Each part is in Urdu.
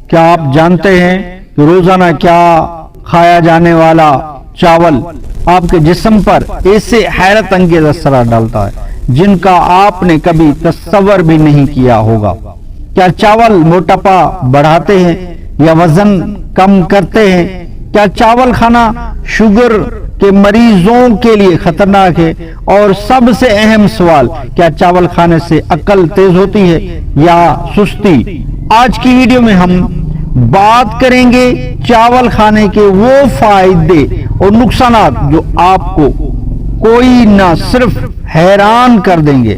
کیا آپ جانتے ہیں کہ روزانہ کیا کھایا جانے والا چاول آپ کے جسم پر ایسے حیرت انگیز اثرات ڈالتا ہے جن کا آپ نے کبھی تصور بھی نہیں کیا ہوگا؟ کیا چاول موٹاپا بڑھاتے ہیں یا وزن کم کرتے ہیں؟ کیا چاول کھانا شوگر کے مریضوں کے لیے خطرناک ہے؟ اور سب سے اہم سوال، کیا چاول کھانے سے عقل تیز ہوتی ہے یا سستی؟ آج کی ویڈیو میں ہم بات کریں گے چاول کھانے کے وہ فائدے اور نقصانات جو آپ کو کوئی نہ صرف حیران کر دیں گے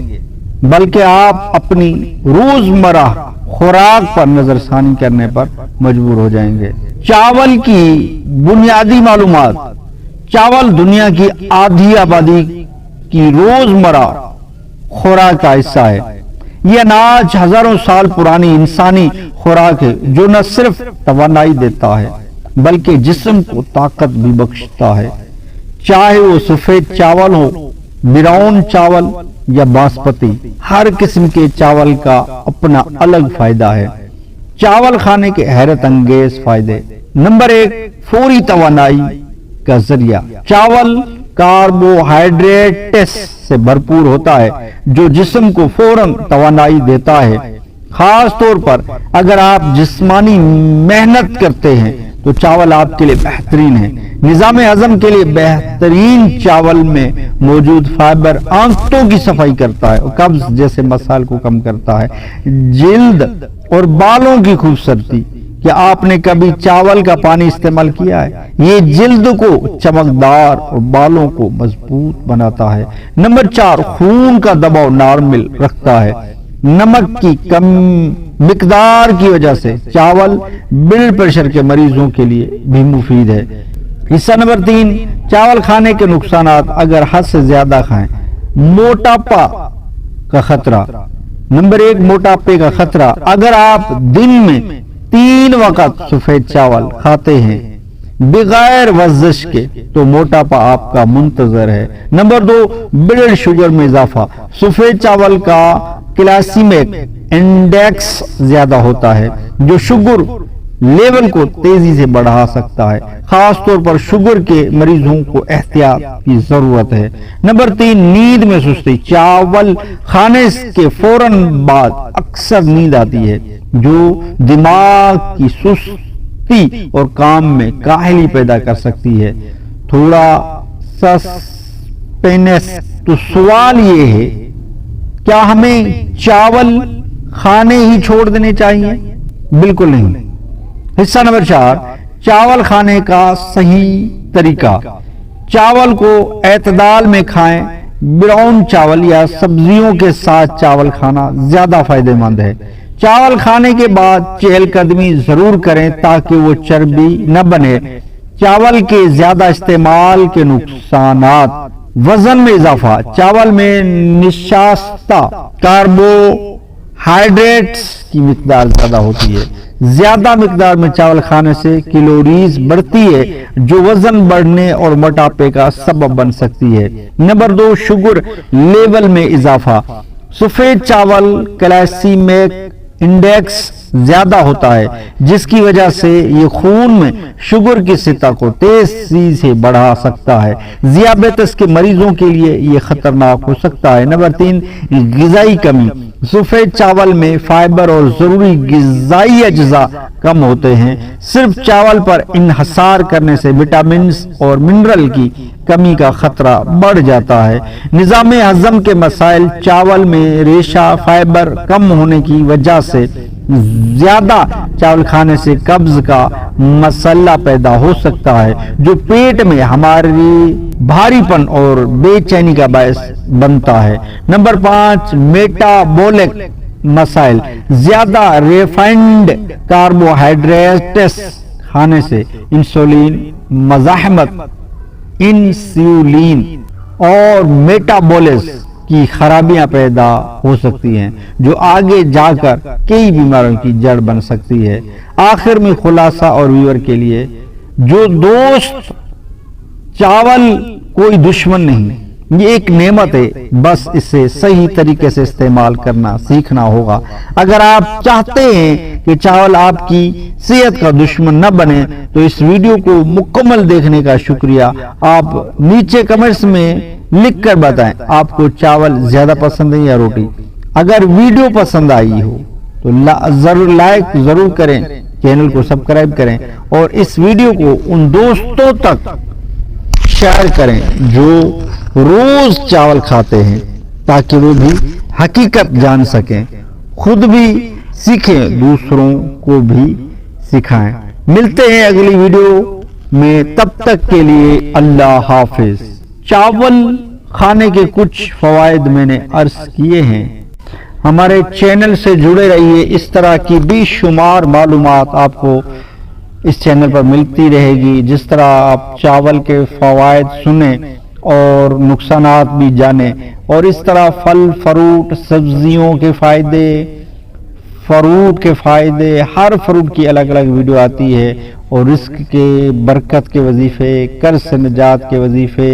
بلکہ آپ اپنی روزمرہ خوراک پر نظر ثانی کرنے پر مجبور ہو جائیں گے۔ چاول کی بنیادی معلومات۔ چاول دنیا کی آدھی آبادی کی روزمرہ خوراک کا حصہ ہے۔ یہ اناج ہزاروں سال پرانی انسانی خوراک ہے جو نہ صرف توانائی دیتا ہے بلکہ جسم کو طاقت بھی بخشتا ہے، چاہے وہ سفید چاول ہو، براؤن چاول یا باسمتی۔ ہر قسم کے چاول کا اپنا الگ فائدہ ہے۔ چاول کھانے کے حیرت انگیز فائدے۔ نمبر 1، فوری توانائی کا ذریعہ۔ چاول کاربوہائیڈریٹس سے بھرپور ہوتا ہے جو جسم کو فوراً توانائی دیتا ہے۔ خاص طور پر اگر آپ جسمانی محنت کرتے ہیں تو چاول آپ کے لیے بہترین ہے۔ نظام ہضم کے لیے بہترین۔ چاول میں موجود فائبر آنتوں کی صفائی کرتا ہے اور قبض جیسے مسائل کو کم کرتا ہے۔ جلد اور بالوں کی خوبصورتی۔ کیا آپ نے کبھی چاول کا پانی استعمال کیا ہے؟ یہ جلد کو چمکدار اور بالوں کو مضبوط بناتا ہے۔ نمبر 4، خون کا دباؤ نارمل رکھتا ہے۔ نمک کی کم مقدار کی وجہ سے چاول بلڈ پریشر کے مریضوں کے لیے بھی مفید ہے۔ حصہ نمبر 3، چاول کھانے کے نقصانات اگر حد سے زیادہ کھائیں۔ موٹاپا کا خطرہ۔ نمبر 1، موٹاپے کا خطرہ۔ اگر آپ دن میں 3 وقت سفید چاول کھاتے ہیں بغیر ورزش کے تو موٹاپا آپ کا منتظر ہے۔ نمبر 2، بلڈ شوگر میں اضافہ۔ سفید چاول کا گلائسیمک انڈیکس زیادہ ہوتا ہے جو شوگر لیول کو تیزی سے بڑھا سکتا ہے۔ خاص طور پر شوگر کے مریضوں کو احتیاط کی ضرورت ہے۔ نمبر 3، نیند میں سستی۔ چاول کھانے کے فوراً بعد اکثر نیند آتی ہے جو دماغ کی سستی اور کام میں کاہلی پیدا کر سکتی ہے۔ تھوڑا سسپینس۔ تو سوال یہ ہے، کیا ہمیں چاول کھانے ہی چھوڑ دینے چاہیے؟ بالکل نہیں۔ حصہ نمبر 4، چاول کھانے کا صحیح طریقہ۔ چاول کو اعتدال میں کھائیں۔ براؤن چاول یا سبزیوں کے ساتھ چاول کھانا زیادہ فائدہ مند ہے۔ چاول کھانے کے بعد چہل قدمی ضرور کریں تاکہ وہ چربی نہ بنے۔ چاول کے زیادہ استعمال کے نقصانات۔ وزن میں اضافہ۔ چاول میں نشاستہ کاربوہائیڈریٹس کی مقدار زیادہ ہوتی ہے۔ زیادہ مقدار میں چاول کھانے سے کیلوریز بڑھتی ہے جو وزن بڑھنے اور موٹاپے کا سبب بن سکتی ہے۔ نمبر 2، شوگر لیول میں اضافہ۔ سفید چاول گلائسیمک انڈیکس زیادہ ہوتا ہے جس کی وجہ سے یہ خون میں شوگر کی سطح کو تیزی سے بڑھا سکتا ہے۔ ذیابیطس کے مریضوں کے لیے یہ خطرناک ہو سکتا ہے۔ نمبر 3، غذائی کمی۔ سفید چاول میں فائبر اور ضروری غذائی اجزاء کم ہوتے ہیں۔ صرف چاول پر انحصار کرنے سے وٹامنز اور منرل کی کمی کا خطرہ بڑھ جاتا ہے۔ نظام ہضم کے مسائل۔ چاول میں ریشہ فائبر کم ہونے کی وجہ سے زیادہ چاول کھانے سے قبض کا مسئلہ پیدا ہو سکتا ہے جو پیٹ میں ہماری بھاری پن اور بے چینی کا باعث بنتا ہے۔ نمبر 5، میٹابولک مسائل۔ زیادہ ریفائنڈ کاربوہائیڈریٹس کھانے سے انسولین مزاحمت، انسولین اور میٹابولزم کی خرابیاں پیدا ہو سکتی ہیں جو آگے جا کر کئی بیماریوں کی جڑ بن سکتی ہے۔ آخر میں خلاصہ اور ویور کے لیے، جو دوست، چاول کوئی دشمن نہیں، یہ ایک نعمت ہے، بس اسے صحیح طریقے سے استعمال کرنا سیکھنا ہوگا۔ اگر آپ چاہتے ہیں کہ چاول آپ کی صحت کا دشمن نہ بنے تو اس ویڈیو کو مکمل دیکھنے کا شکریہ۔ آپ نیچے کمنٹس میں لکھ کر بتائیں آپ کو چاول زیادہ پسند ہے یا روٹی۔ اگر ویڈیو پسند آئی ہو تو ضرور لائک ضرور کریں، چینل کو سبسکرائب کریں اور اس ویڈیو کو ان دوستوں تک شیئر کریں جو روز چاول کھاتے ہیں تاکہ وہ بھی حقیقت جان سکیں، خود بھی سیکھیں، دوسروں کو بھی سکھائیں۔ ملتے ہیں اگلی ویڈیو میں، تب تک کے لیے اللہ حافظ۔ چاول کھانے کے کچھ فوائد میں نے عرض کیے ہیں۔ ہمارے چینل سے جڑے رہیے، اس طرح کی بے شمار معلومات آپ کو اس چینل پر ملتی رہے گی۔ جس طرح آپ چاول کے فوائد سنیں اور نقصانات بھی جانیں، اور اس طرح پھل فروٹ سبزیوں کے فائدے، فروٹ کے فائدے، ہر فروٹ کی الگ الگ ویڈیو آتی ہے، اور رزق کے برکت کے وظیفے، قرض سے نجات کے وظیفے،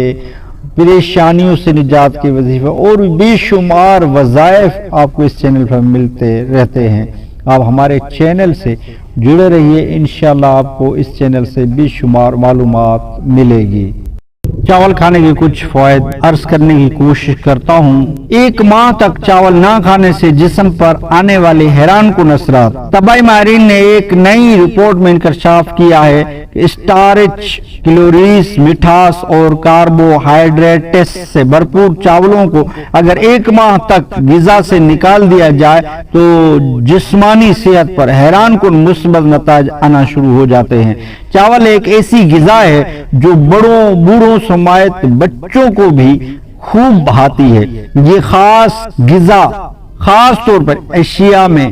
پریشانیوں سے نجات کے وظیفے اور بے شمار وظائف آپ کو اس چینل پر ملتے رہتے ہیں۔ آپ ہمارے چینل سے جڑے رہیے، انشاءاللہ آپ کو اس چینل سے بے شمار معلومات ملے گی۔ چاول کھانے کے کچھ فوائد عرض کرنے کی کوشش کرتا ہوں۔ ایک ماہ تک چاول نہ کھانے سے جسم پر آنے والے حیران کن اثرات۔ طبی ماہرین نے ایک نئی رپورٹ میں انکشاف کیا ہے کہ اسٹارچ، کیلوریز، مٹھاس اور کاربوہائیڈریٹس سے بھرپور چاولوں کو اگر ایک ماہ تک غذا سے نکال دیا جائے تو جسمانی صحت پر حیران کن مثبت نتائج آنا شروع ہو جاتے ہیں۔ چاول ایک ایسی غذا ہے جو بڑوں بوڑھوں سمیت بچوں کو بھی خوب بھاتی ہے۔ یہ خاص غذا خاص طور پر ایشیا میں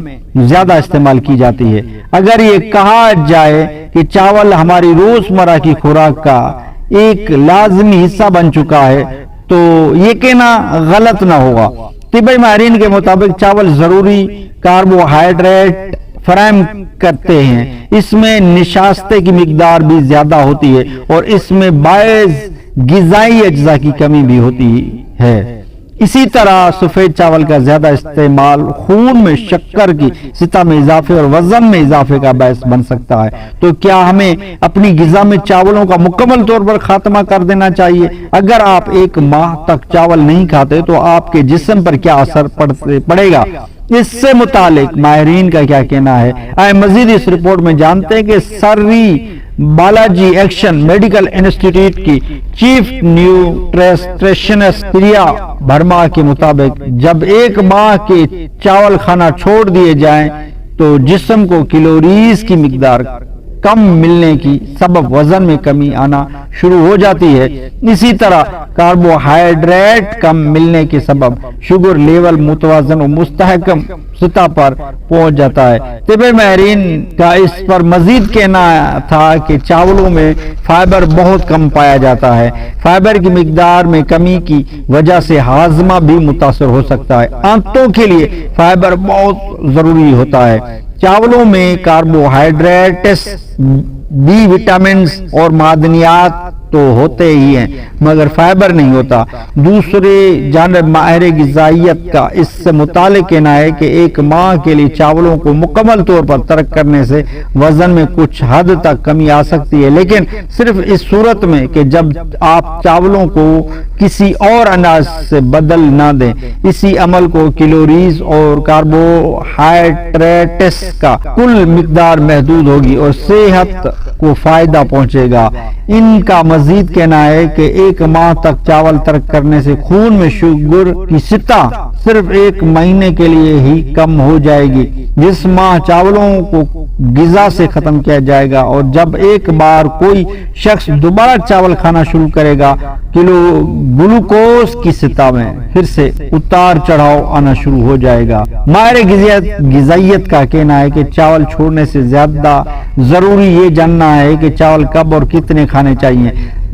زیادہ استعمال کی جاتی ہے۔ اگر یہ کہا جائے کہ چاول ہماری روزمرہ کی خوراک کا ایک لازمی حصہ بن چکا ہے تو یہ کہنا غلط نہ ہوگا۔ طبی ماہرین کے مطابق چاول ضروری کاربوہائیڈریٹ فراہم کرتے ہیں، اس میں نشاستہ کی مقدار بھی زیادہ ہوتی ہے اور اس میں بعض غذائی اجزاء کی کمی بھی ہوتی ہے۔ اسی طرح سفید چاول کا زیادہ استعمال خون میں شکر کی سطح میں اضافے اور وزن میں اضافے کا باعث بن سکتا ہے۔ تو کیا ہمیں اپنی غذا میں چاولوں کا مکمل طور پر خاتمہ کر دینا چاہیے؟ اگر آپ ایک ماہ تک چاول نہیں کھاتے تو آپ کے جسم پر کیا اثر پڑے گا؟ اس سے متعلق ماہرین کا کیا کہنا ہے؟ آئے مزید اس رپورٹ میں جانتے ہیں کہ سری بالاجی ایکشن میڈیکل انسٹیٹیوٹ کی چیف نیوٹریشنسٹ پریا بھرما کے مطابق جب ایک ماہ کے چاول کھانا چھوڑ دیے جائیں تو جسم کو کیلوریز کی مقدار کم ملنے کی سبب وزن میں کمی آنا شروع ہو جاتی ہے۔ اسی طرح کاربوہائیڈریٹ کم ملنے کے سبب شوگر لیول متوازن و مستحکم سطح پر پہنچ جاتا ہے۔ طبی ماہرین کا اس پر مزید کہنا تھا کہ چاولوں میں فائبر بہت کم پایا جاتا ہے۔ فائبر کی مقدار میں کمی کی وجہ سے ہاضمہ بھی متاثر ہو سکتا ہے۔ آنتوں کے لیے فائبر بہت ضروری ہوتا ہے۔ چاولوں میں کاربوہائیڈریٹس، بی وٹامنز اور معدنیات تو ہوتے ہی ہیں مگر فائبر نہیں ہوتا۔ دوسرے جانب ماہر غذائیت کا اس سے متعلق کہنا ہے کہ ایک ماہ کے لیے چاولوں کو مکمل طور پر ترک کرنے سے وزن میں کچھ حد تک کمی آ سکتی ہے، لیکن صرف اس صورت میں کہ جب آپ چاولوں کو کسی اور اناج سے بدل نہ دیں۔ اسی عمل کو کیلوریز اور کاربوہائیڈریٹس کا کل مقدار محدود ہوگی اور صحت کو فائدہ پہنچے گا۔ ان کا مزید کہنا ہے کہ ایک ماہ تک چاول ترک کرنے سے خون میں شوگر کی سطح صرف ایک مہینے کے لیے ہی کم ہو جائے گی۔ جس ماہ چاولوں کو غذا سے ختم کیا جائے گا اور جب ایک بار کوئی شخص دوبارہ چاول کھانا شروع کرے گا گلوکوز کی سطح میں پھر سے اتار چڑھاؤ آنا شروع ہو جائے گا۔ ماہر غذائیت کا کہنا ہے کہ چاول چھوڑنے سے زیادہ ضروری یہ جاننا ہے کہ چاول کب اور کتنے کھانے چاہیے۔